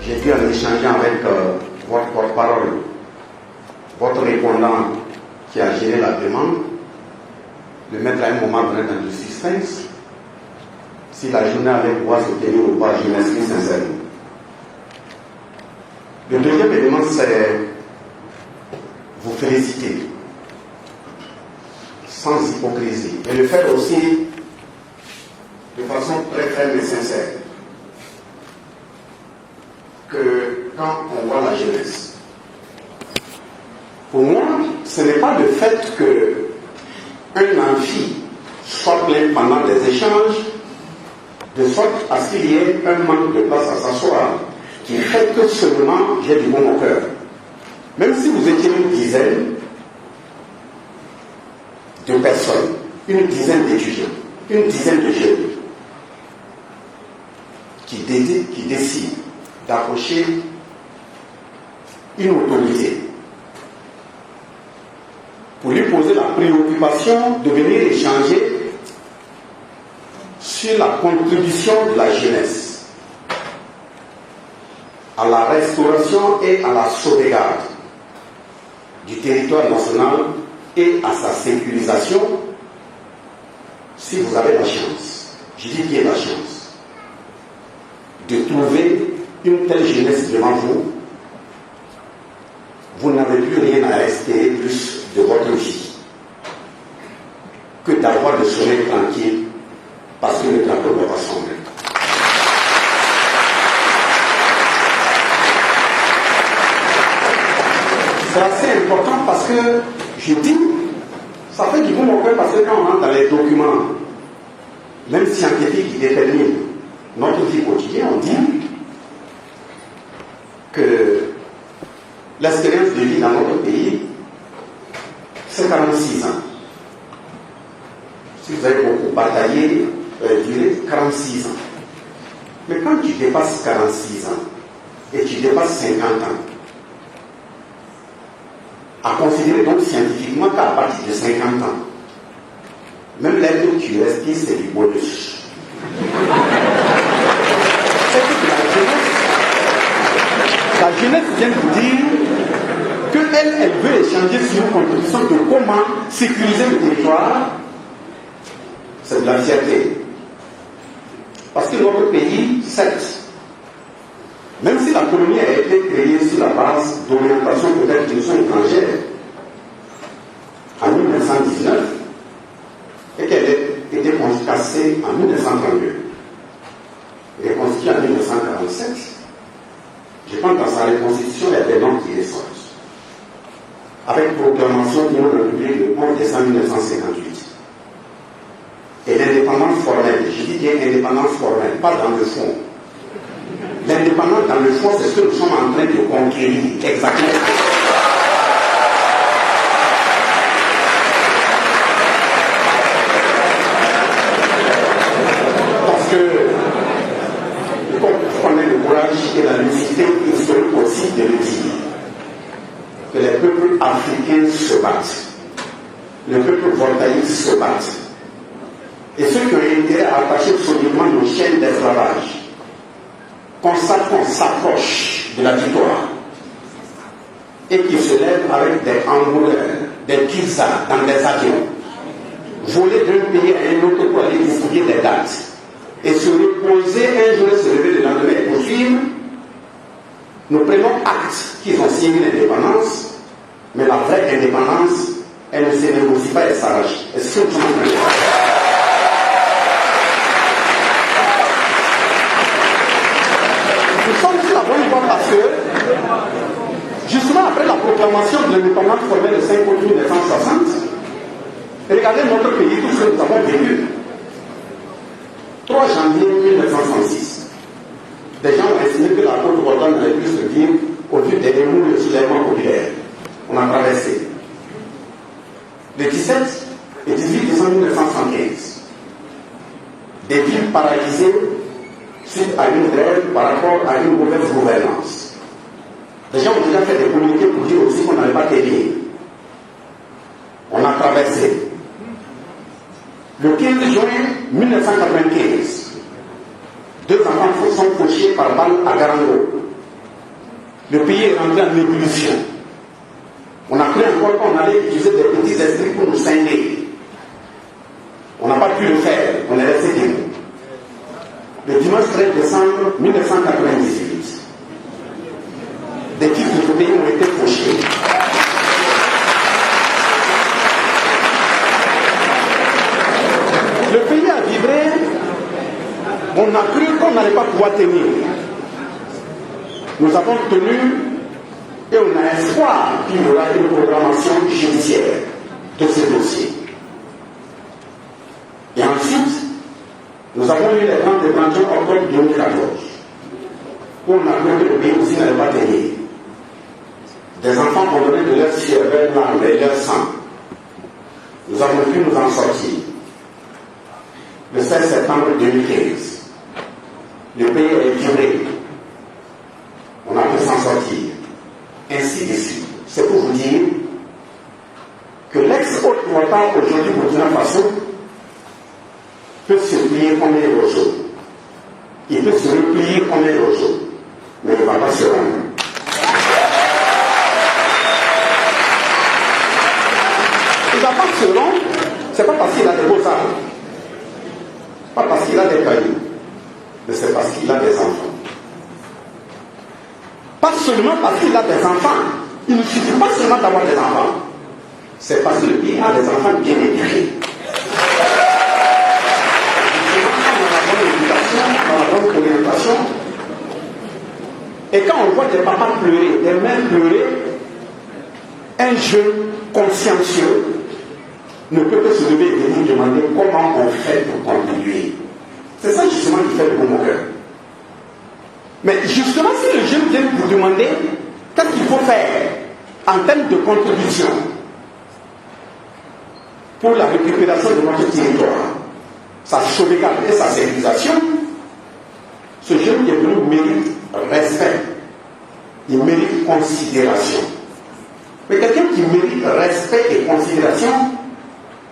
j'ai pu en échanger avec votre porte-parole, votre répondant qui a géré la demande, de mettre à un moment donné dans le suspense. Si la journée allait pouvoir se tenir ou pas, je m'excuse sincèrement. Le deuxième élément, c'est vous féliciter, sans hypocrisie, et le faire aussi de façon très ferme et sincère, que quand on voit la jeunesse, pour moi, ce n'est pas le fait qu'un amphi soit plein pendant les échanges, de sorte à ce qu'il y ait un manque de place à s'asseoir, qui fait que seulement j'ai du bon au cœur. Même si vous étiez une dizaine de personnes, une dizaine d'étudiants, une dizaine de jeunes, qui décident d'approcher une autorité pour lui poser la préoccupation de venir échanger sur la contribution de la jeunesse à la restauration et à la sauvegarde du territoire national et à sa sécurisation, si vous avez la chance, je dis bien la chance, de trouver une telle jeunesse devant vous, vous n'avez plus rien à espérer plus de votre vie que d'avoir le sommeil tranquille parce que le drapeau va pas sombrer. C'est assez important parce que je dis, ça fait du bon au cœur parce que quand on entre dans les documents, même scientifiques qui déterminent notre vie quotidienne, on dit que l'expérience de vie dans notre pays, c'est 46 ans. Si vous avez beaucoup bataillé, duré 46 ans. Mais quand tu dépasses 46 ans et tu dépasses 50 ans, à considérer donc scientifiquement qu'à partir de 50 ans, même l'air que tu respires, c'est du bonus. C'est que la jeunesse vient de dire qu'elle veut échanger sur une contribution de comment sécuriser le territoire. C'est de la fierté. Parce que notre pays, certes, même si la colonie a été créée sur la base d'orientation peut-être d'une zone étrangère en 1919 et qu'elle a été cassée en 1932 et reconstituée en 1947, je pense que dans sa reconstitution, il y a des noms qui ressortent. Avec proclamation d'une république le 11 décembre 1958. Et l'indépendance formelle, je dis bien indépendance formelle, pas dans le fond. L'indépendance dans le fond, c'est ce que nous sommes en train de conquérir, exactement. Parce que, comme on connaît le courage et la lucidité historique aussi de le dire, que les peuples africains se battent, les peuples voltaïques se battent. Et ceux qui ont intérêt à attacher solidement nos chaînes d'esclavage, qu'on s'approche de la victoire et qui se lèvent avec des hamburgers, des pizzas dans des avions, voler d'un pays à un autre pour aller distribuer des dates et se reposer un jour et se lever le lendemain et poursuivre, nous prenons acte qu'ils ont signé l'indépendance, mais la vraie indépendance, elle ne se négocie pas, elle s'arrache. Est-ce que nous sommes en train de faire? Nous sommes sur la bonne voie parce que, justement après la proclamation de l'indépendance formelle le 5 août 1960, regardez notre pays, tout ce que nous avons vécu. 3 janvier 1966, des gens ont estimé que la côte d'Ivoire n'allait plus se vivre au vu des remous de soulèvement populaire. On a traversé. Le 17 et 18 décembre 1975, des villes paralysées suite à une grève par rapport à une mauvaise gouvernance. Les gens ont déjà fait des communiqués pour dire aussi qu'on n'allait pas tenir. On a traversé. Le 15 juin 1995, 2 enfants sont fauchés par balle à Garango. Le pays est rentré en ébullition. On a cru encore qu'on allait utiliser des petits esprits pour nous scinder. On n'a pas pu le faire, on est resté debout. Le dimanche 13 décembre 1998, des titres de pays ont été fauchés. Le pays a vibré, on a cru qu'on n'allait pas pouvoir tenir. Nous avons tenu et on a espoir qu'il y aura une programmation judiciaire de ce dossier. Et ensuite, nous avons eu les grandes détentions en octobre 2014, où on a cru que le pays aussi n'allait pas tenir. Des enfants ont donné de leur sueur, leur larmes et leur sang. Nous avons pu nous en sortir. Le 16 septembre 2015, le pays est vibré. On a pu s'en sortir. Ainsi de suite. C'est pour vous dire que l'ex-haute montagne aujourd'hui pour Burkina Faso peut se plier comme un roseau. Il peut se replier comme un roseau. Mais il ne va pas se rendre. Il ne va pas se rendre, c'est pas parce qu'il a des beaux arbres. Pas parce qu'il a des cailloux. Mais c'est parce qu'il a des enfants. Pas seulement parce qu'il a des enfants. Il ne suffit pas seulement d'avoir des enfants. C'est parce que le pays a des enfants bien éduqués. Dans la bonne orientation. Et quand on voit des papas pleurer, des mères pleurer, un jeune consciencieux ne peut que se lever et venir demander comment on fait pour contribuer. C'est ça justement qui fait le bon cœur. Mais justement, si le jeune vient vous demander qu'est-ce qu'il faut faire en termes de contribution pour la récupération de notre territoire, sa sauvegarde et sa civilisation, ce jeune qui est venu mérite respect, il mérite considération. Mais quelqu'un qui mérite respect et considération,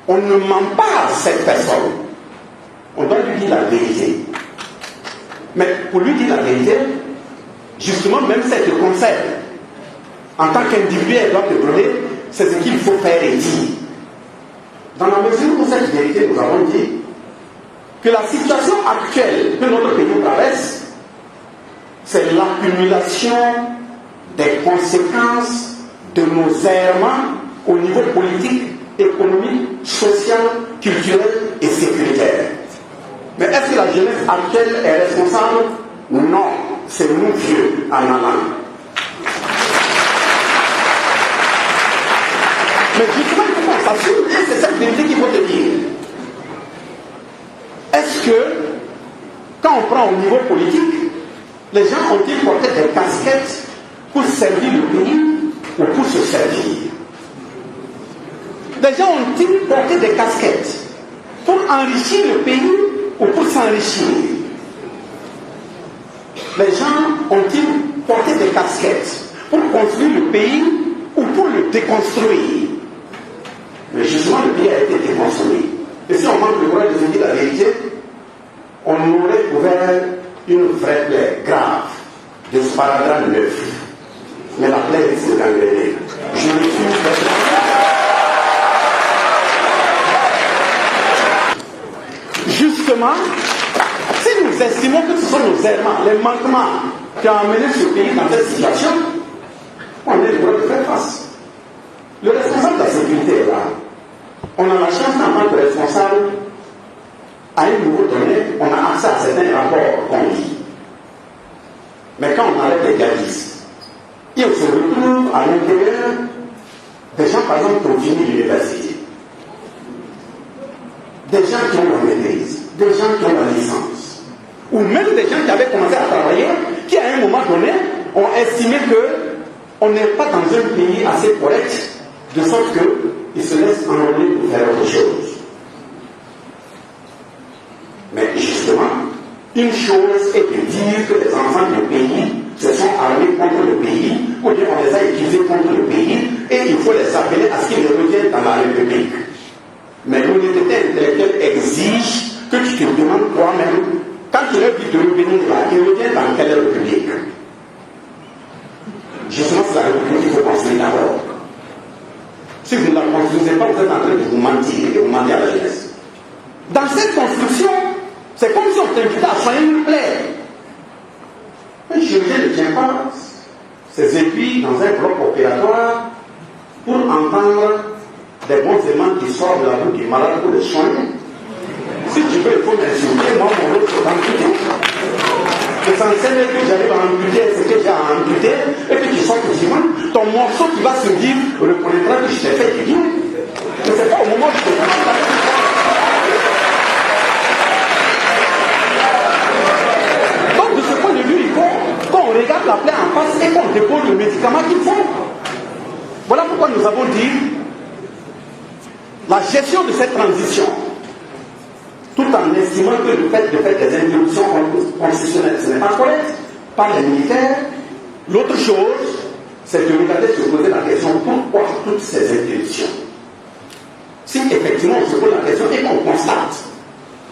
on ne ment pas à cette personne. On doit lui dire la vérité. Mais pour lui dire la vérité, justement, même cette conseil, en tant qu'individu, elle doit te donner, c'est ce qu'il faut faire et dire. Dans la mesure où cette vérité, nous avons dit que la situation actuelle que notre pays traverse, c'est l'accumulation des conséquences de nos errements au niveau politique, économique, social, culturel et sécuritaire. Mais est-ce que la jeunesse actuelle est responsable? Non, c'est nous vieux en allant. Mais justement, il faut qu'on s'assure, et c'est cette vérité qu'il faut te dire. Est-ce que, quand on prend au niveau politique, les gens ont-ils porté des casquettes pour servir le pays ou pour se servir? Les gens ont-ils porté des casquettes pour enrichir le pays ou pour s'enrichir? Les gens ont-ils porté des casquettes pour construire le pays ou pour le déconstruire? Mais justement, le pays a été déconstruit. Et si on manque le courage de se dire la vérité, on aurait ouvert une vraie plaie grave de sparadrap neuf. Mais la plaie est gangrénée. Je refuse d'être. Justement, si nous estimons que ce sont nos errements, les manquements qui ont amené ce pays dans cette situation, on est le droit de faire face. Le responsable de la sécurité est là. On a la chance en tant que responsable, à un niveau donné, on a accès à certains rapports qu'on lit. Mais quand on arrête les gadistes, il se retrouve à l'intérieur des gens, par exemple, qui ont fini l'université. Des gens qui ont la maîtrise, des gens qui ont la licence, ou même des gens qui avaient commencé à travailler, qui à un moment donné ont estimé qu'on n'est pas dans un pays assez correct, de sorte qu'ils se laissent enrôler pour faire autre chose. Mais justement, une chose est de dire que les enfants du pays se sont armés contre le pays, ou bien on les a utilisés contre le pays, et il faut les appeler à ce qu'ils reviennent dans la République. Mais l'honnêteté intellectuelle exige que tu te demandes toi-même, quand tu leur dis de revenir là, ils reviennent dans quelle République? construisez pas, vous êtes en train de vous mentir et vous mentez à la jeunesse. Dans cette construction, c'est comme si on t'invitait à soigner une plaie. Un chirurgien ne tient pas ses aiguilles dans un bloc opératoire pour entendre des bons éléments qui sortent de la bouche du malade pour le soigner. Si tu veux, il faut m'insulter, moi, mon autre, c'est d'amputer. L'essentiel est que j'arrive à amputer ce que j'ai à amputer et que tu sens que tu ton morceau qui va se dire reconnaîtra que je t'ai fait du bien. Mais c'est pas au moment où je te demande. Donc, de ce point de vue, il faut qu'on regarde la plaie en face et qu'on dépose le médicament qu'il faut. Voilà pourquoi nous avons dit la gestion de cette transition, tout en estimant que le fait de faire des interruptions constitutionnelles, ce n'est pas correct par les militaires. L'autre chose, c'est de regarder se poser la question pourquoi toutes ces interruptions. Si effectivement on se pose la question et qu'on constate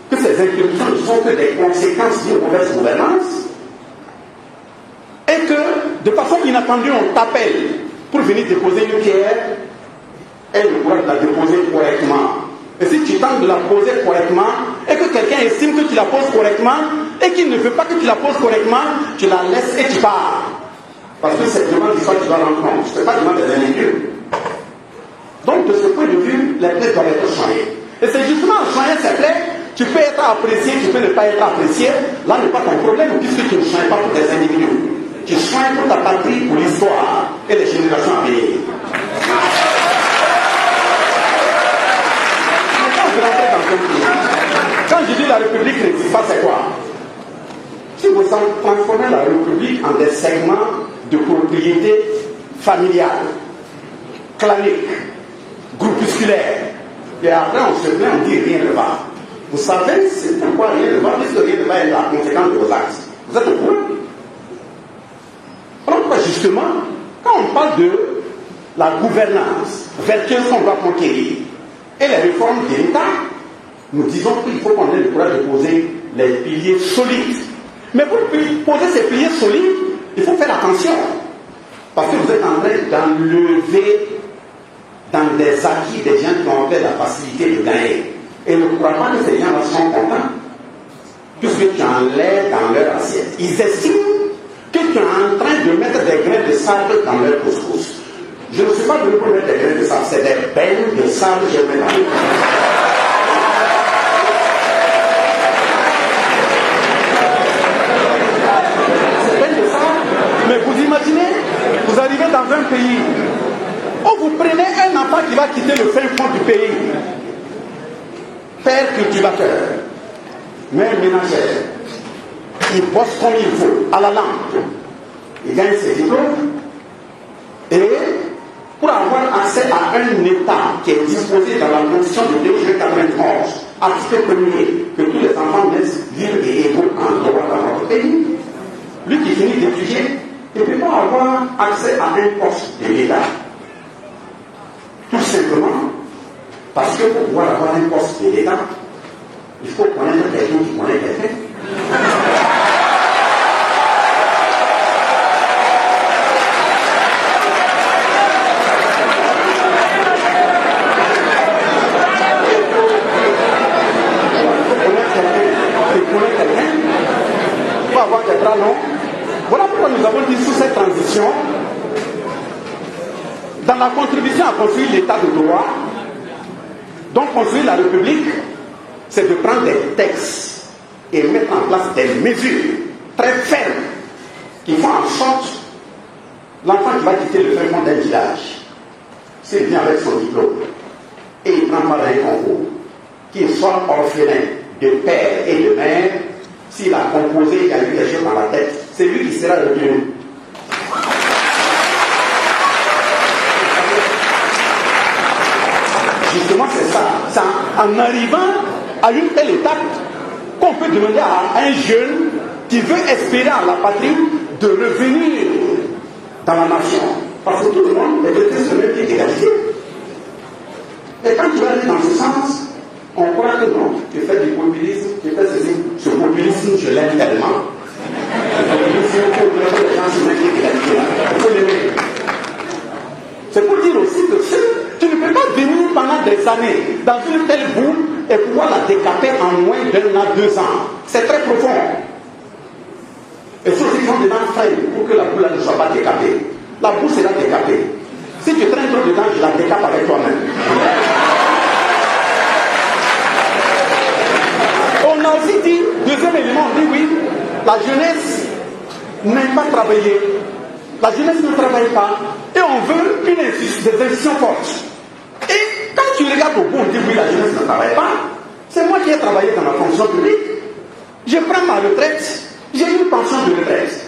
que ces interruptions ne sont que des conséquences d'une mauvaise gouvernance, et que de façon inattendue on t'appelle pour venir déposer une pierre, et le pouvoir de la déposer correctement. Et si tu tentes de la poser correctement, et que quelqu'un estime que tu la poses correctement, et qu'il ne veut pas que tu la poses correctement, tu la laisses et tu pars. Parce que cette demande d'histoire, tu dois rendre compte. Ce n'est pas demande des individus. Donc, de ce point de vue, les plaies doivent être soignées. Et c'est justement en soignant ces plaies, tu peux être apprécié, tu peux ne pas être apprécié. Là n'est pas ton problème, puisque tu ne soignes pas pour des individus. Tu soignes pour ta patrie, pour l'histoire et les générations à venir. Quand je dis la République n'existe pas, c'est quoi? Si vous transformez la République en des segments de propriété familiale, clanique, groupusculaire, et après on se plaint, on dit rien ne va. Vous savez c'est pourquoi rien ne va, puisque rien ne va être la conséquence de vos actes. Vous êtes au courant? Pourquoi justement, quand on parle de la gouvernance vertueuse qu'on doit conquérir et les réformes de l'État, nous disons qu'il faut qu'on ait le courage de poser les piliers solides. Mais pour poser ces piliers solides, il faut faire attention. Parce que vous êtes en train d'enlever dans des acquis des gens qui ont fait la facilité de gagner. Et ne crois pas que ces gens-là sont contents. Puisque tu enlèves dans leur assiette. Ils estiment que tu es en train de mettre des grains de sable dans leur couscous. Je ne suis pas venu pour mettre des grains de sable, c'est des belles de sable que je mets dans le couscous. Mais vous imaginez, vous arrivez dans un pays où vous prenez un enfant qui va quitter le fin fond du pays, père cultivateur, mère ménagère, il bosse comme il faut, à la lampe, il gagne ses diplômes, et pour avoir accès à un État qui est disposé dans la Constitution de 1991, article 1er, que tous les enfants naissent libres et égaux en droit dans notre pays, lui qui finit d'étudier, il ne peut pas avoir accès à un poste de l'État. Tout simplement parce que pour pouvoir avoir un poste de l'État, il faut connaître quelqu'un qui connaît quelqu'un. Il faut avoir des bras longs. Voilà pourquoi nous avons dit sous cette transition, dans la contribution à construire l'état de droit, donc construire la République, c'est de prendre des textes et mettre en place des mesures très fermes qui font en sorte l'enfant qui va quitter le fin fond d'un village, s'il vient avec son diplôme et il prend part à un concours, qu'il soit orphelin de père et de mère, s'il a composé, il a eu des choses dans la tête, c'est lui qui sera retenu. Justement, c'est ça. C'est en arrivant à une telle étape qu'on peut demander à un jeune qui veut espérer à la patrie de revenir dans la nation. Parce que tout le monde est traité sur le même pied d'égalité. Et quand tu vas aller dans ce sens, on croit que non, tu fais du populisme, tu fais ceci. Ce populisme, je l'aime tellement. Le populisme, il faut que les gens se mettent d'égalité. Il faut l'aimer. C'est pour dire aussi que tu ne peux pas venir des années dans une telle boue et pouvoir la décaper en moins d'1 à 2 ans. C'est très profond. Et ceux qui sont dedans freinent pour que la boue ne soit pas décapée. La boue sera décapée. Si tu traînes trop dedans, je la décape avec toi-même. On a aussi dit, deuxième élément, on dit oui, la jeunesse n'aime pas travailler. La jeunesse ne travaille pas. Et on veut des institutions fortes. Et quand tu regardes au bout, on dit oui, la jeunesse ne travaille pas. C'est moi qui ai travaillé dans la fonction publique. Je prends ma retraite. J'ai une pension de retraite.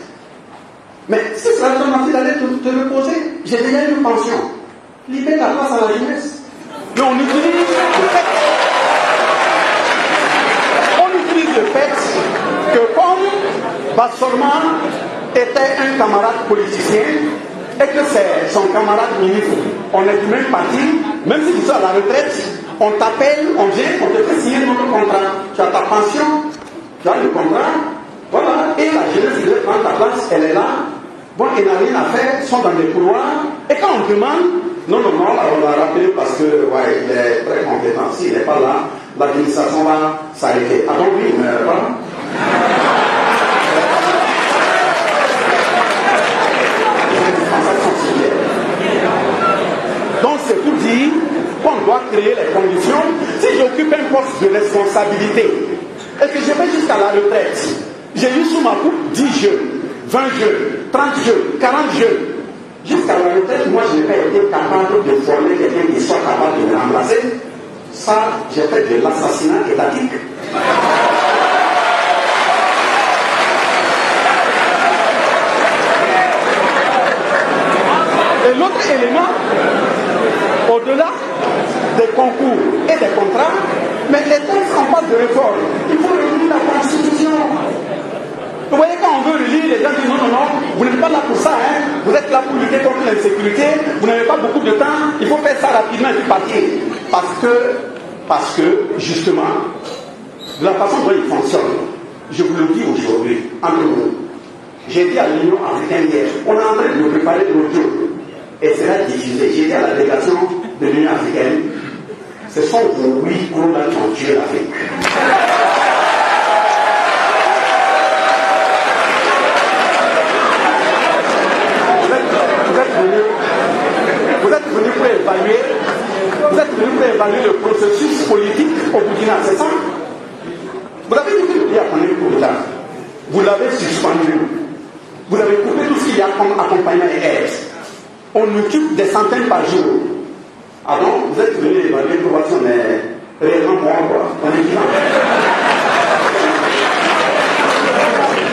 Mais si ça te demande d'aller te reposer, j'ai déjà une pension. Libère la place à la jeunesse. Mais on utilise le fait. On utilise le fait que comme Bassorma était un camarade politicien et que c'est son camarade ministre, on est du même parti, même si tu es à la retraite, on t'appelle, on vient, on te fait signer notre contrat. Tu as ta pension, tu as le contrat, voilà, et la jeunesse qui veut prendre ta place, elle est là. Bon, elle n'a rien à faire, ils sont dans les couloirs, et quand on demande, non, on l'a rappelé parce que, ouais, il est très compétent, s'il n'est pas là, l'administration va s'arrêter. Ah donc oui, mais voilà. Donc c'est pour dire qu'on doit créer les conditions. Si j'occupe un poste de responsabilité et que je vais jusqu'à la retraite, j'ai eu sous ma coupe 10 jeunes, 20 jeunes, 30 jeunes, 40 jeunes. Jusqu'à la retraite, moi je n'ai pas été capable de former quelqu'un qui soit capable de me remplacer. Ça, j'ai fait de l'assassinat étatique. Et l'autre élément, au-delà des concours et des contrats, mais les textes en passe de réforme. Il faut relire la Constitution. Vous voyez, quand on veut relire, les gens disent non, vous n'êtes pas là pour ça, hein. Vous êtes là pour lutter contre l'insécurité, vous n'avez pas beaucoup de temps, il faut faire ça rapidement et puis partir. Parce que, justement, de la façon dont il fonctionne, je vous le dis aujourd'hui, entre nous, j'ai dit à l'Union africaine hier, on est en train de préparer l'audio. Et sera diffusé. J'ai dit à la délégation de l'Union africaine, ce sont vos 8 colons qui ont tué l'Afrique. Vous êtes venus pour évaluer le processus politique au Burkina, c'est ça? Vous avez dit que le pays a connu le coup d'État. Vous l'avez suspendu. Vous avez coupé tout ce qu'il y a comme accompagnement et aide. On occupe des centaines par jour. Ah donc, vous êtes venu évaluer pour voir si on est réellement bon, quoi. On est vivant.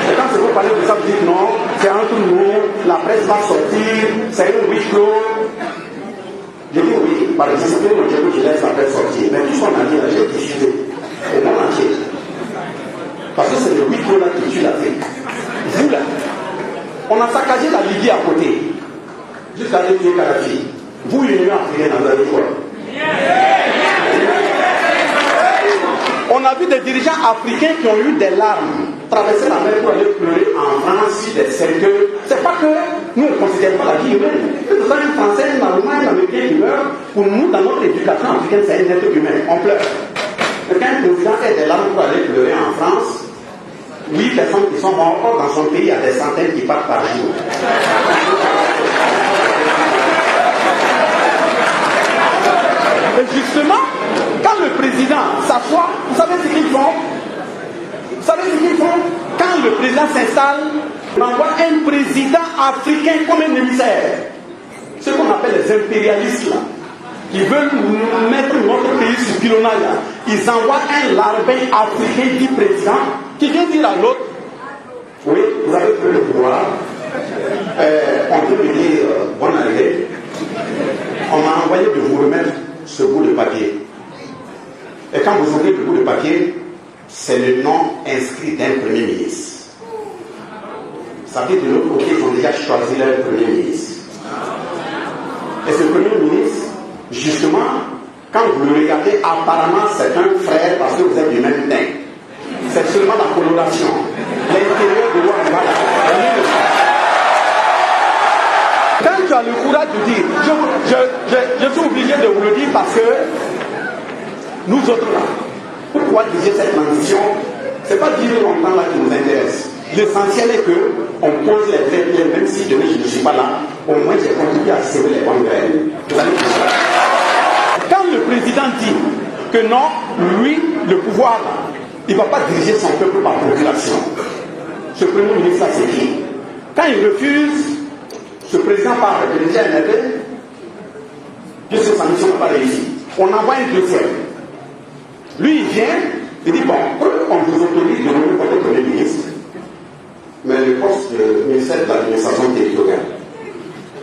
Et quand c'est vous parlez de ça, vous dites non, c'est entre nous, la presse va sortir, c'est un huis clos. J'ai dit oui, par exemple, je laisse la presse sortir. Mais tout ce qu'on a dit là, j'ai diffusé au monde entier. Parce que c'est le huis clos là qui tue l'Afrique. Vous là, on a saccagé la Libye à côté. Jusqu'à détruire Kadhafi. Vous, l'Union africaine, vous avez quoi? On a vu des dirigeants africains qui ont eu des larmes traverser la mer pour aller pleurer en France, des cercueils. C'est pas que nous ne considérons pas la vie humaine. Que ce soit une Française, une Allemande, un Américain qui meurt, pour nous, dans notre éducation africaine, c'est un être humain. On pleure. Et quand un président a des larmes pour aller pleurer en France, 8 personnes qui sont mortes, dans son pays, il y a des centaines qui partent par jour. Et justement, quand le président s'assoit, vous savez ce qu'ils font? Vous savez ce qu'ils font? Quand le président s'installe, on envoie un président africain comme un émissaire. Ce qu'on appelle les impérialistes là, qui veulent mettre notre pays sur pilonnage là. Ils envoient un larbin africain dit président qui vient dire à l'autre, oui, vous avez pris le pouvoir, on peut lui dire bonne arrivée. On m'a envoyé de vous remettre ce bout de papier. Et quand vous ouvrez le bout de papier, c'est le nom inscrit d'un premier ministre. Ça veut dire de l'autre côté, ils ont déjà choisi leur premier ministre. Et ce premier ministre, justement, quand vous le regardez, apparemment c'est un frère parce que vous êtes du même teint. C'est seulement la coloration. L'intérieur de Ouattara. Quand tu as le courage de dire, je suis obligé de vous le dire parce que Nous autres là, pourquoi diriger cette transition? Ce n'est pas dire longtemps là qui nous intéresse. L'essentiel est qu'on pose les vrais pieds, même si demain je ne suis pas là, au moins j'ai contribué à semer les bonnes graines. Vous allez voir. Quand le président dit que non, lui, le pouvoir là, il ne va pas diriger son peuple par procuration. Ce premier ministre là, c'est qui? Quand il refuse, ce président part de déjà énervé, puisque sa mission n'a pas réussi. On envoie un deuxième. Lui, il vient, il dit bon, on vous autorise de nommer votre premier ministre, mais le poste du ministère de l'administration territoriale,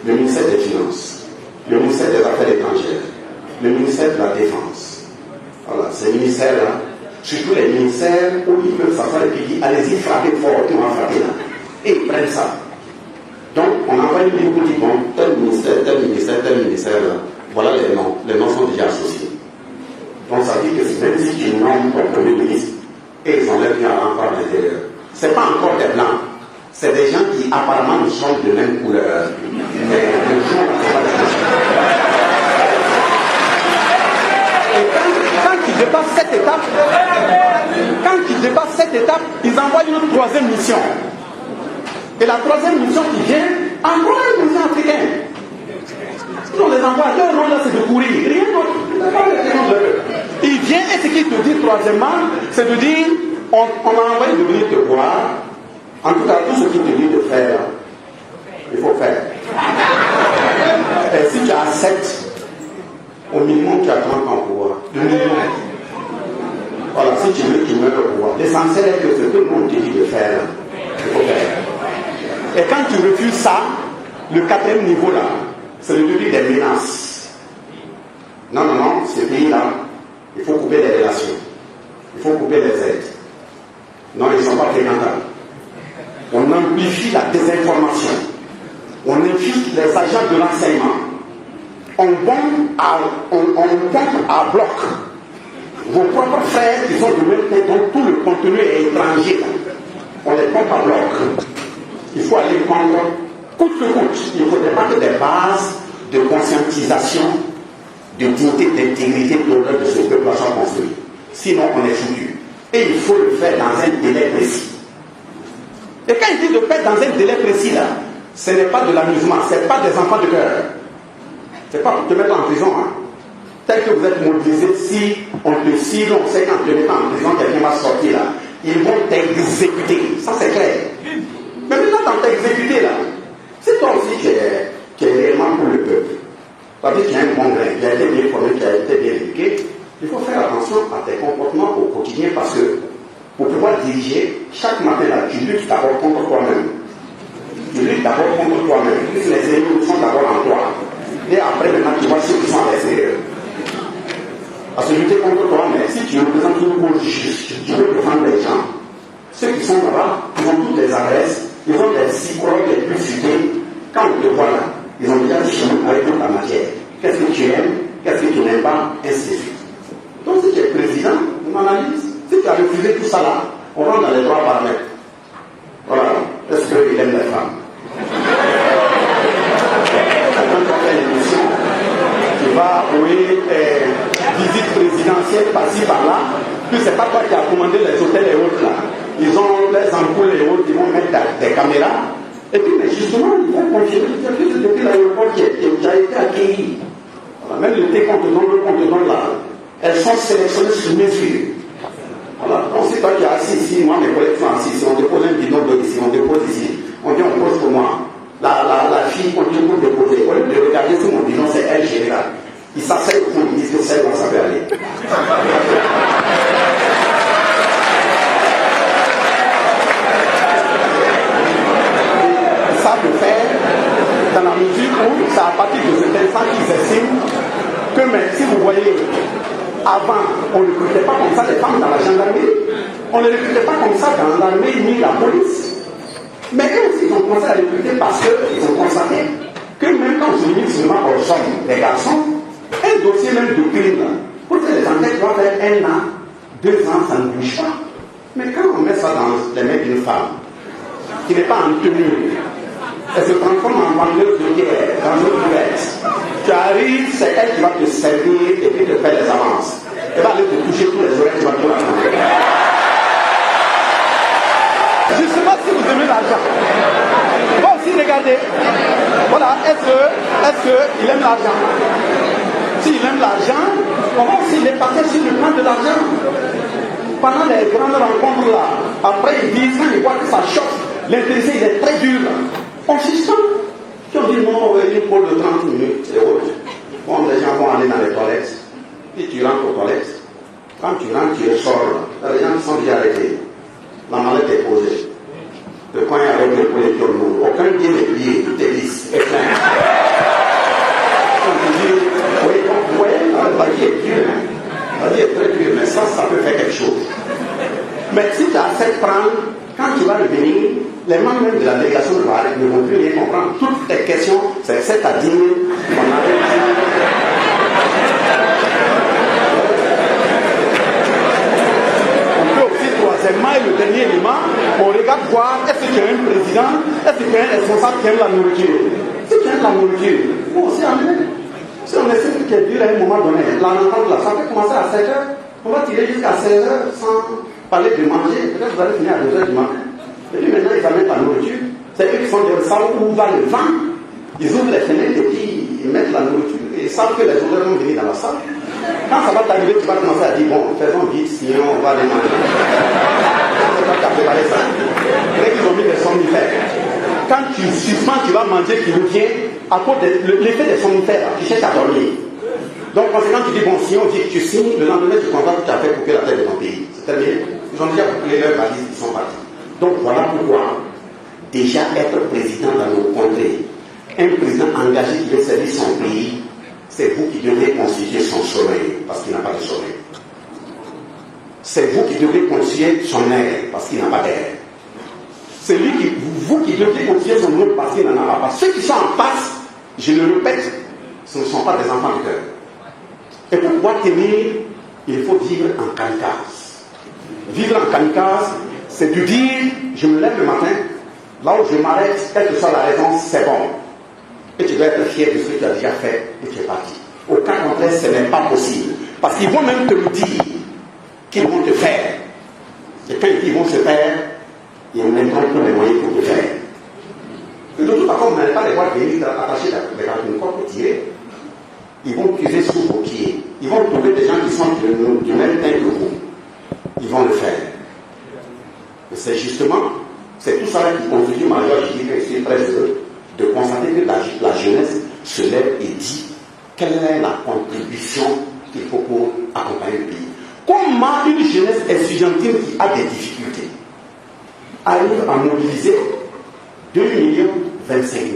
le ministère des Finances, le ministère des Affaires étrangères, le ministère de la Défense. Voilà, ces ministères-là, surtout les ministères où ils peuvent s'asseoir et puis dire allez-y, frappez fort, on va frapper là. Et ils prennent ça. Donc, on envoie une ligne pour dire bon, tel ministère, là, voilà les noms. Les noms sont déjà associés. Donc, ça veut dire que même si tu nommes ton premier ministre, et ils enlèvent bien encore à l'intérieur. Ce n'est pas encore des blancs. C'est des gens qui apparemment ne sont de même couleur. Mais le jour, c'est pas des gens. Et quand ils dépassent cette étape, ils envoient une troisième mission. Et la troisième mission qui vient, encore une mission africaine. On les envoie, leur rôle là c'est de courir, rien d'autre. Il vient et ce qu'il te dit troisièmement, c'est de dire, on a envoyé de venir te voir, en tout cas tout ce qu'il te dit de faire, il faut faire. Et si tu acceptes, au minimum tu as 30 ans au pouvoir. Voilà, si tu veux qu'il meure au pouvoir. L'essentiel est que ce que nous on te dit de faire, il faut faire. Et quand tu refuses ça, le quatrième niveau là, c'est le début des menaces. Non, ce pays-là, il faut couper les relations. Il faut couper les aides. Non, ils ne sont pas fréquentables. On amplifie la désinformation. On infiltre les agents de l'enseignement. On bombe à bloc. Vos propres frères qui sont de même tête, dont tout le contenu est étranger. On les pompe à bloc. Il faut aller prendre coûte que coûte. Il ne faudrait pas que des bases de conscientisation, de dignité, d'intégrité de ce peuple soient construites. Sinon, on est foutu. Et il faut le faire dans un délai précis. Et quand il dit de faire dans un délai précis, là, ce n'est pas de l'amusement, ce n'est pas des enfants de cœur. Ce n'est pas pour te mettre en prison. Hein. Tel que vous êtes mobilisé, si on sait qu'en te mettant en prison, quelqu'un va sortir là, ils vont t'exécuter. Ça, c'est clair. Mais maintenant, dans t'exécuter là, c'est toi aussi qui est réellement pour le peuple. Ça veut dire qu'il y a un bon grain, qui a été bien formé, qui a été bien éduqué. Il faut faire attention à tes comportements au quotidien parce que pour pouvoir diriger, chaque matin là, tu luttes d'abord contre toi-même. Tu luttes d'abord contre toi-même. Les ennemis sont d'abord en toi. Et après, maintenant, tu vois ceux qui sont à l'extérieur. Parce que lutter contre toi, mais si tu représentes une cause juste, tu peux défendre les gens. Ceux qui sont là-bas, ils ont toutes les adresses, ils ont des psychologues les plus cités. Quand on te voit là, ils ont déjà dit avec toute la matière. Qu'est-ce que tu aimes, qu'est-ce que tu n'aimes pas, ainsi de suite. Donc si tu es président, on analyse. Si tu as refusé tout ça là, on rentre dans les droits paramètres. Voilà. Est-ce qu'il aime les femmes? Quand tu fais une émission, tu vas oui, visite présidentielle par-ci par-là, puis c'est pas toi qui as commandé les hôtels et autres là. Ils ont les ampoules et autres, ils vont mettre des caméras. Et puis, mais justement, ils vont confirmer que depuis l'aéroport qui a été accueilli. Voilà, même le thé qu'on te donne là, elles sont sélectionnées sur mesure. Voilà, donc c'est toi qui es assis ici, moi mes collègues sont assis ici, on dépose un bidon d'eau ici, on dépose ici, on dit on pose pour moi. La fille continue pour déposer. Au lieu de regarder sur mon bidon, c'est elle générale. Ils s'asseyent au fond, ils disent que c'est bon, ça peut aller. Ça peut faire dans la mesure où c'est à partir de cet instant qu'ils estiment que même si vous voyez, avant, on ne recrutait pas comme ça les femmes dans la gendarmerie, on ne recrutait pas comme ça dans l'armée ni la police. Mais eux aussi, ils ont commencé à recruter parce qu'ils ont constaté que même quand on limite seulement aux hommes, les garçons, un dossier même de crime, pour que les enquêtes doivent faire 1 an, 2 ans, ça ne bouge pas. Mais quand on met ça dans les mains d'une femme, qui n'est pas en tenue, elle se transforme en vendeuse de guerre, dans une couverte. Tu arrives, c'est elle qui va te servir et puis te faire les avances. Elle va aller te toucher tous les oreilles, tu vas tout l'entendre. Justement, si vous aimez l'argent, on va aussi regarder, voilà, est-ce qu'il aime l'argent? S'il aime l'argent, on va aussi les partir sur le plan de l'argent. Pendant les grandes rencontres là, après ils disent, quand ils voient que ça choque, l'intéressé il est très dur. On suspend. Si on dit non, une pause de 30 minutes, c'est autre. Bon, les gens vont aller dans les toilettes, puis tu rentres aux toilettes. Quand tu rentres, tu ressors, les gens sont déjà arrêtés. La mallette est posée. Le coin avec le collecteur lourd. Aucun pied n'est plié, tout est lisse, est plein. On te dit, oui, vous voyez, la vie est dure, hein. La vie est très dure, mais ça peut faire quelque chose. Mais si tu as assez de prendre, quand tu vas revenir, les membres même de la délégation ne vont plus rien comprendre. Toutes les questions, c'est 7 à 10 000 qu'on avait dit. Troisièmement, et le dernier élément, on regarde voir est-ce qu'il y a un président, est-ce qu'il y a un responsable qui aime la nourriture. Si tu aimes la nourriture, bon, c'est amené. Si on essaie de qu'il dure à un moment donné, la rencontre là, ça peut commencer à 7 heures, on va tirer jusqu'à 16 heures sans parler de manger. Peut-être que vous allez finir à 2 heures du matin. Et puis maintenant, ils amènent la nourriture. C'est eux qui sont dans le salon où va le vent. Ils ouvrent les fenêtres et puis ils mettent la nourriture. Et ils savent que les odeurs vont venir dans la salle. Quand ça va t'arriver, tu vas commencer à dire, bon, faisons vite, sinon on va les manger. C'est pas qu'à préparer ça. Dès qu'ils ont mis des somnifères. Quand tu suspends, tu vas manger qui revient à cause de l'effet des somnifères, tu cherches à dormir. Donc, conséquent, tu dis, bon, si on dit que tu signes, le lendemain, tu comprends que tu as fait couper la tête de ton pays. C'est terminé. Ils ont déjà coupé leur valise, ils sont partis. Donc, voilà pourquoi, déjà être président dans nos contrées, un président engagé qui veut servir son pays, c'est vous qui devez constituer son sommeil, parce qu'il n'a pas de sommeil. C'est vous qui devez constituer son air, parce qu'il n'a pas d'air. C'est vous qui devez constituer son nom, parce qu'il n'en a pas. Ceux qui sont en face, je le répète, ce ne sont pas des enfants de cœur. Et pour pouvoir tenir, il faut vivre en kamikaze. Vivre en kamikaze, c'est de dire, je me lève le matin, là où je m'arrête, quelle que soit la raison, c'est bon. Et tu dois être fier de ce que tu as déjà fait et tu es parti. Au cas contraire, ce n'est pas possible. Parce qu'ils vont même te le dire qu'ils vont te faire. Et quand ils vont se faire, ils mettront tous les moyens pour te faire. Et de toute façon, vous n'allez pas les voir venir attacher les cartons pour tirer. Ils vont puiser sous vos pieds. Ils vont trouver des gens qui sont du même teint que vous. Ils vont le faire. Et c'est justement, c'est tout ça qui constitue ma joie. Je dis que je suis très heureux de constater que la jeunesse se lève et dit quelle est la contribution qu'il faut pour accompagner le pays. Comment une jeunesse estudiantine qui a des difficultés arrive à mobiliser 2 25 000,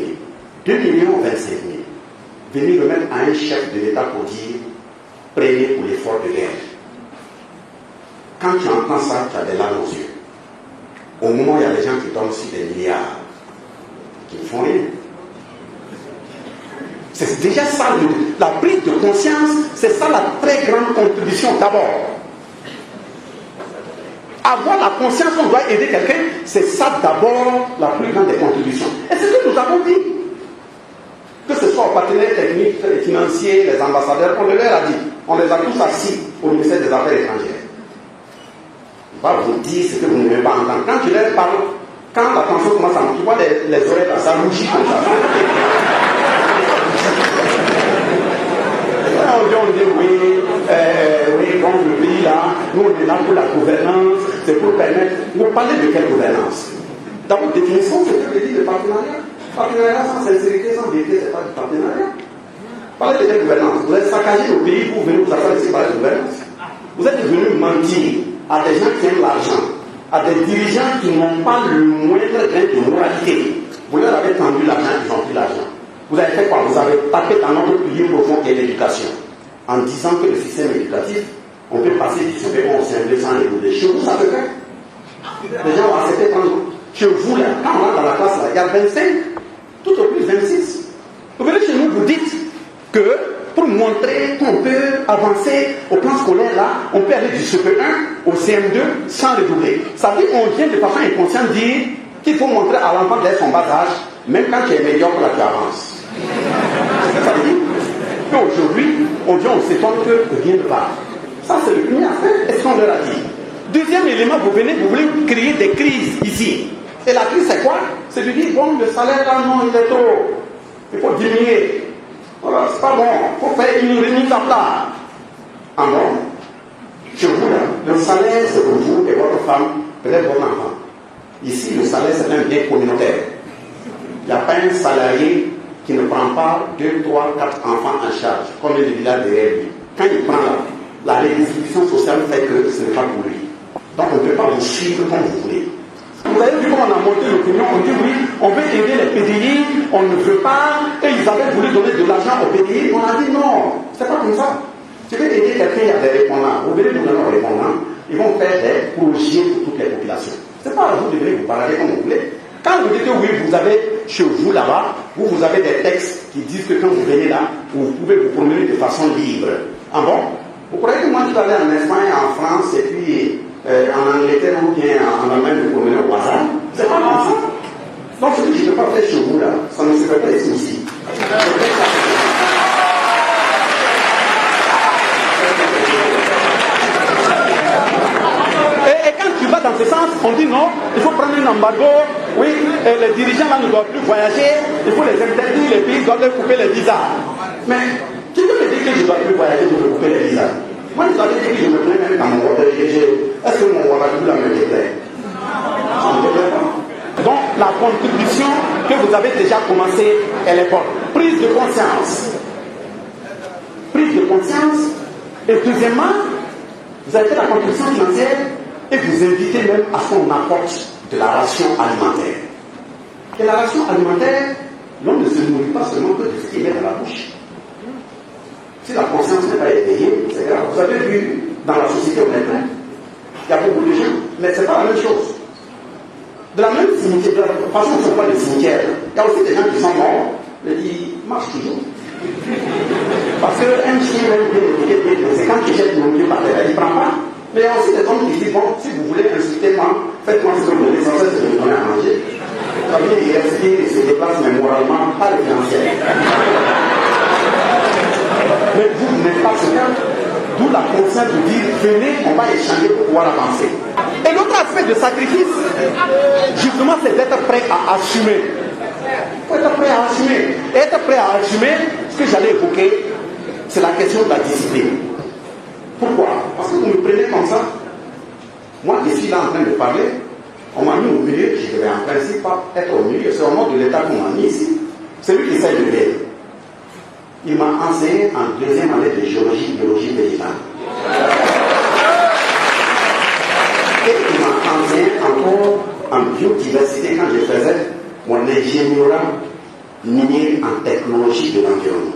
2 25 000, venir remettre à un chef de l'État pour dire prenez pour l'effort de guerre. Quand tu entends ça, tu as des larmes aux yeux. Au moment où il y a des gens qui donnent aussi des milliards, qui ne font rien. C'est déjà ça, la prise de conscience, c'est ça la très grande contribution d'abord. Avoir la conscience qu'on doit aider quelqu'un, c'est ça d'abord la plus grande des contributions. Et c'est ce que nous avons dit. Que ce soit aux partenaires techniques et financiers, les ambassadeurs, on leur a dit. On les a tous assis au ministère des Affaires étrangères. On va vous dire ce que vous n'aimez pas entendre. Quand tu leur parles, quand la tension commence à monter, tu vois les oreilles là, ça rougit comme ça. On dit oui, donc le pays là, nous on est là pour la gouvernance, c'est pour permettre. Vous parlez de quelle gouvernance? D'abord, définissons ce que veut dire le partenariat. Partenariat sans sincérité, sans vérité, c'est pas du partenariat. Parlez de quelle gouvernance? Vous êtes saccagé au pays pour venir vous asseoir ici parler de gouvernance. Vous êtes venu mentir à des gens qui aiment l'argent, à des dirigeants qui n'ont pas le moindre grain de moralité. Vous leur avez tendu l'argent, ils ont pris l'argent. Vous avez fait quoi? Vous avez tapé dans notre pilier profond qui est l'éducation. En disant que le système éducatif, on peut passer du CP1 au CM2 sans évoluer. Chez vous, ça peut faire. Les gens ont accepté prendre. Chez vous, là, quand on rentre dans la classe, là, il y a 25, tout au plus 26. Vous venez chez nous, vous dites que pour montrer qu'on peut avancer au plan scolaire, là, on peut aller du CP1 au CM2 sans redoubler. Ça veut dire qu'on vient de façon inconsciente dire qu'il faut montrer à l'enfant dès son bas âge, même quand tu es médiocre, là, tu avances. C'est ce que ça veut dire. Aujourd'hui, on s'étonne que rien ne va. Ça, c'est le premier aspect. Est-ce qu'on leur a dit? Deuxième élément, vous voulez créer des crises ici. Et la crise, c'est quoi? C'est de dire, bon, le salaire là, non, il est trop. Il faut diminuer. Voilà, c'est pas bon. Il faut faire une remise à plat. Ah bon? Chez vous, là, le salaire, c'est pour vous et votre femme, peut-être votre enfant. Ici, le salaire, c'est un bien communautaire. Il n'y a pas un salarié qui ne prend pas 2, 3, 4 enfants en charge, comme il est là derrière lui. Quand il prend la redistribution sociale fait que ce n'est pas pour lui. Donc on ne peut pas vous suivre comme vous voulez. Vous avez vu comment on a monté l'opinion, on dit oui, on veut aider les PDI, on ne veut pas, et ils avaient voulu donner de l'argent aux PDI, on a dit non, c'est pas comme ça. Tu veux aider quelqu'un, il y a des répondants, vous venez nous donner aux répondants, ils vont faire des projets pour toutes les populations. C'est pas à vous de venir vous parler comme vous voulez. Quand vous dites que oui, vous avez chez vous là-bas, vous avez des textes qui disent que quand vous venez là, vous pouvez vous promener de façon libre. Ah bon? Vous croyez que moi je peux aller en Espagne, en France, et puis en Angleterre ou bien en Allemagne, vous promener au hasard? C'est pas comme ça. Donc ce que je ne peux pas faire chez vous là, ça ne se fait pas ici aussi. Et quand tu vas dans ce sens, on dit non, il faut prendre un embargo, oui, les dirigeants là ne doivent plus voyager, il faut les interdire, les pays doivent leur couper les visas. Mais qui peut me dire que je ne dois plus voyager, je dois couper les visas? Moi, je savais dire que je me plais même dans mon voyage. Est-ce que mon voyage me déplaît? Ça ne me déplaît pas. Donc, la contribution que vous avez déjà commencée, elle est bonne. Prise de conscience. Prise de conscience. Et deuxièmement, vous avez fait la contribution financière et vous invitez même à ce qu'on apporte de la ration alimentaire. Et la ration alimentaire, l'homme ne se nourrit pas seulement que de ce qu'il met dans la bouche. Si la conscience n'est pas éveillée, c'est grave. Vous avez vu dans la société où on est plein, il y a beaucoup de gens, mais ce n'est pas la même chose. De la même cimetière, de la façon dont on voit les cimetières, il y a aussi des gens qui sont morts, mais qui marchent toujours. Parce qu'un chien même bien éduqué, c'est quand il jette mon pied par terre, il ne prend pas. Mais il y a aussi des hommes qui disent, bon, si vous voulez insulter moi, faites-moi ce que vous voulez, sans cesse de me donner à manger. Ça veut dire qu'il respire et se déplace, mais moralement, pas le financier. Mais vous n'êtes pas ce cas, d'où la conscience de dire, venez, on va échanger pour pouvoir avancer. Et l'autre aspect de sacrifice, justement, c'est d'être prêt à assumer. Il faut être prêt à assumer. Et être prêt à assumer, ce que j'allais évoquer, c'est la question de la discipline. Pourquoi? Parce que vous me prenez comme ça. Moi, je suis là en train de parler, on m'a mis au milieu, je devais en principe pas être au milieu, c'est au nom de l'État qu'on m'a mis ici. C'est lui qui essaie de l'aider. Il m'a enseigné en deuxième année de géologie, biologie médicale. Et il m'a enseigné encore en biodiversité quand je faisais mon ingénierat minier en technologie de l'environnement.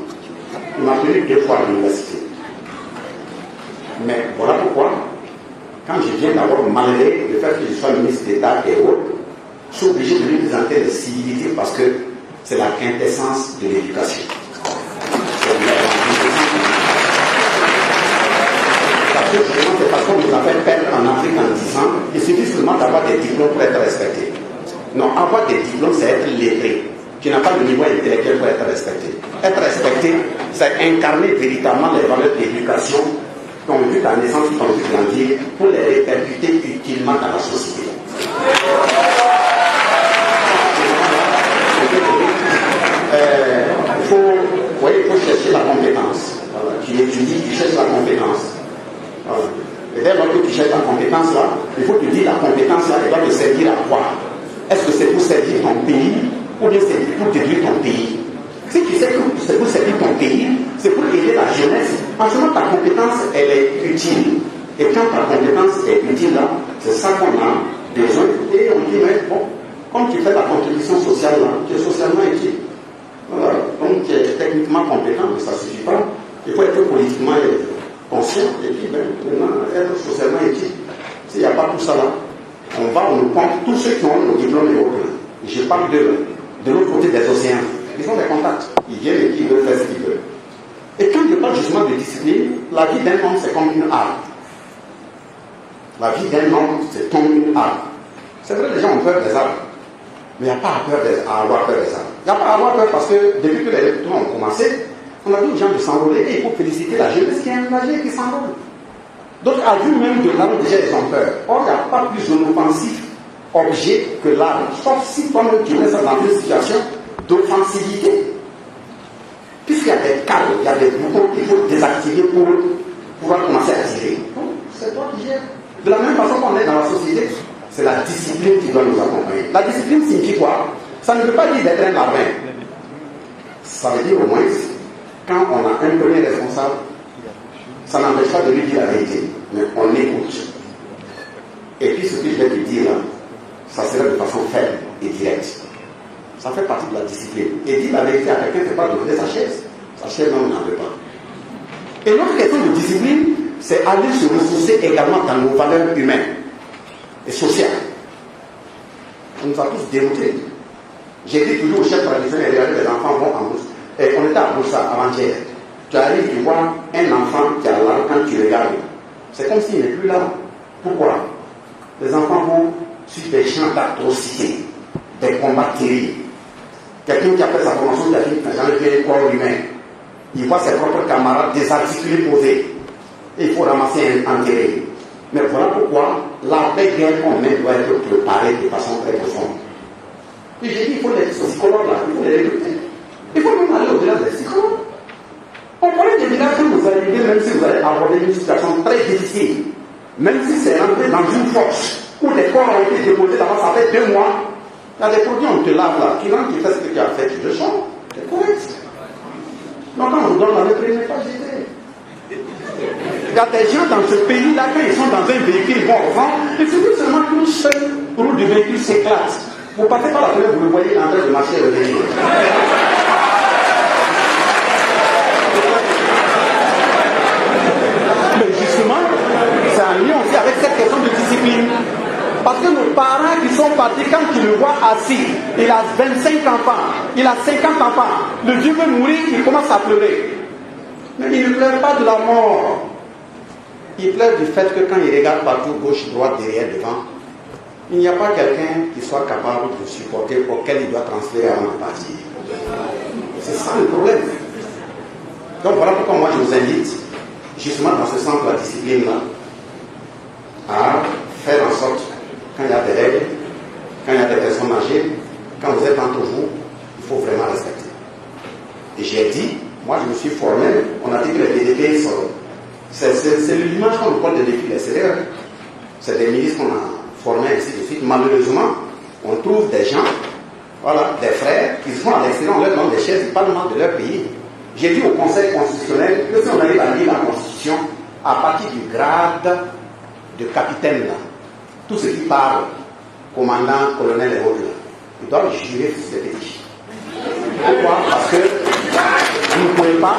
Il m'a tenu 2 fois à l'université. Mais voilà pourquoi, quand je viens d'avoir malgré le fait que je sois ministre d'État et autres, je suis obligé de lui présenter les civilités parce que c'est la quintessence de l'éducation. Parce que justement, c'est parce qu'on nous a fait perdre en Afrique en disant il suffit seulement d'avoir des diplômes pour être respecté. Non, avoir des diplômes, c'est être lettré. Tu n'as pas le niveau intellectuel pour être respecté. Être respecté, c'est incarner véritablement les valeurs d'éducation qu'on vu ta naissance, qu'on vu grandir, pour les répercuter utilement dans la société. Il faut chercher la compétence. Voilà. Tu étudies, tu cherches la compétence. Voilà. Et dès lors que tu cherches la compétence là, il faut te dire la compétence là, elle doit te servir à quoi? Est-ce que c'est pour servir ton pays ou bien c'est pour détruire ton pays? Si tu sais que c'est pour servir ton pays, c'est pour aider la jeunesse. En ce moment, ta compétence, elle est utile. Et quand ta compétence est utile là, c'est ça qu'on a besoin. Et on dit, mais bon, comme tu fais la contribution sociale là, tu es socialement utile. Voilà. Donc tu es techniquement compétent, mais ça ne suffit pas. Il faut être politiquement conscient et puis maintenant être socialement utile. S'il n'y a pas tout ça là, on nous compte tous ceux qui ont nos diplômes et autres. Je parle de l'autre côté des océans. Ils ont des contacts. Ils viennent et ils veulent faire ce qu'ils veulent. Et quand je parle justement de discipline, la vie d'un homme c'est comme une arme. La vie d'un homme c'est comme une arme. C'est vrai, les gens ont peur des armes. Mais il n'y a pas à avoir peur des armes. Il n'y a pas à avoir peur parce que depuis que les élections ont commencé, on a dit aux gens de s'enrôler et il faut féliciter la jeunesse qui est engagée et qui s'enrôle. D'autres arguent même de l'arme, déjà ils ont peur. Or, il n'y a pas plus d'offensif objet que l'arme. Sauf si toi-même tu mets ça dans une situation d'offensivité. Puisqu'il y a des câbles, il y a des boutons qu'il faut désactiver pour pouvoir commencer à tirer. C'est toi qui gères. De la même façon qu'on est dans la société, c'est la discipline qui doit nous accompagner. La discipline signifie quoi? Ça ne veut pas dire d'être un larbin. Ça veut dire au moins, quand on a un premier responsable, ça n'empêche pas de lui dire la vérité, mais on écoute. Et puis ce que je vais te dire là, ça sera de façon ferme et directe. Ça fait partie de la discipline. Et dire la vérité à quelqu'un, c'est pas demander sa chaise. Sa chaise, non, on n'en veut pas. Et notre question de discipline, c'est aller se ressourcer également dans nos valeurs humaines et sociales. On nous a tous démontré. J'ai dit toujours au chef traditionnel, regardez, les enfants vont en bourse. Et on était à Boursa avant-hier. Tu arrives, tu vois un enfant qui a là, quand tu regardes, c'est comme s'il n'est plus là. Pourquoi? Les enfants vont sur des champs d'atrocité, des combats terribles. Quelqu'un qui a fait sa formation, qui a jamais fait un corps humain, il voit ses propres camarades désarticulés posés. Et il faut ramasser un enterré. Mais voilà pourquoi la guerre qu'on mène doit être préparée de façon très profonde. Et j'ai dit, il faut les psychologues là, il faut les recruter. Il faut même aller au-delà des psychologues. On connaît des villages où vous arrivez, même si vous allez aborder une situation très difficile, même si c'est rentré dans une force, où des corps ont été déposés d'avant, ça fait 2 mois, il y a des produits, on te lave là, tu rentres, tu fais ce que tu as fait, tu le changes, c'est correct. Donc quand on vous donne la lettre, il n'est pas gêné. Il y a des gens dans ce pays-là, quand ils sont dans un véhicule, ils vont au vent, il suffit seulement qu'une seule roue du véhicule s'éclate. Vous passez par la fenêtre, vous le voyez en train de marcher et revenir. Mais justement, c'est en lien aussi avec cette question de discipline. Parce que nos parents qui sont partis, quand ils le voient assis, il a 25 enfants, il a 50 enfants, le vieux veut mourir, il commence à pleurer. Mais il ne pleure pas de la mort. Il pleure du fait que quand il regarde partout, gauche, droite, derrière, devant, il n'y a pas quelqu'un qui soit capable de supporter, auquel il doit transférer avant de partir. C'est ça le problème. Donc voilà pourquoi moi je vous invite, justement dans ce sens de la discipline-là, à faire en sorte, quand il y a des règles, quand il y a des personnes âgées, quand vous êtes entre vous, il faut vraiment respecter. Et j'ai dit, moi je me suis formé, on a dit que les PDP sont... C'est l'image qu'on nous porte de défi l'extérieur. C'est des milices qu'on a formés ainsi de suite. Malheureusement, on trouve des gens, voilà, des frères, qui sont à l'extérieur, on leur donne des chaises, ils parlent mal de leur pays. J'ai dit au Conseil constitutionnel que si on arrive à lire la Constitution, à partir du grade de capitaine, là, tout ce qui parle, commandant, colonel et autres, ils doivent jurer sur ces petits. Pourquoi? Parce que vous ne pouvez pas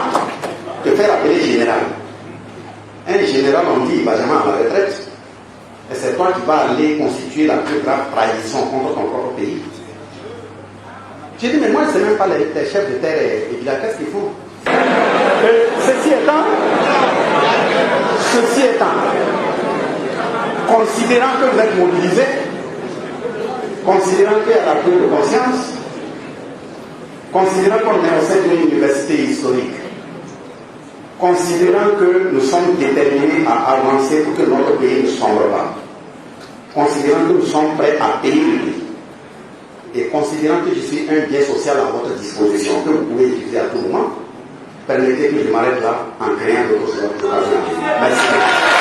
te faire appeler général. Un général, on dit, il va jamais à la retraite. Et c'est toi qui vas aller constituer la plus grave trahison contre ton propre pays. J'ai dit, mais moi, je ne sais même pas les chefs de terre et villages, qu'est-ce qu'ils font? Ceci étant, considérant que vous êtes mobilisés, considérant qu'il y a la prise de conscience, considérant qu'on est au sein d'une université historique, considérant que nous sommes déterminés à avancer pour que notre pays ne sombre pas, considérant que nous sommes prêts à payer le prix, et considérant que je suis un bien social à votre disposition, que vous pouvez utiliser à tout moment, permettez que je m'arrête là en créant d'autres occasions. Merci.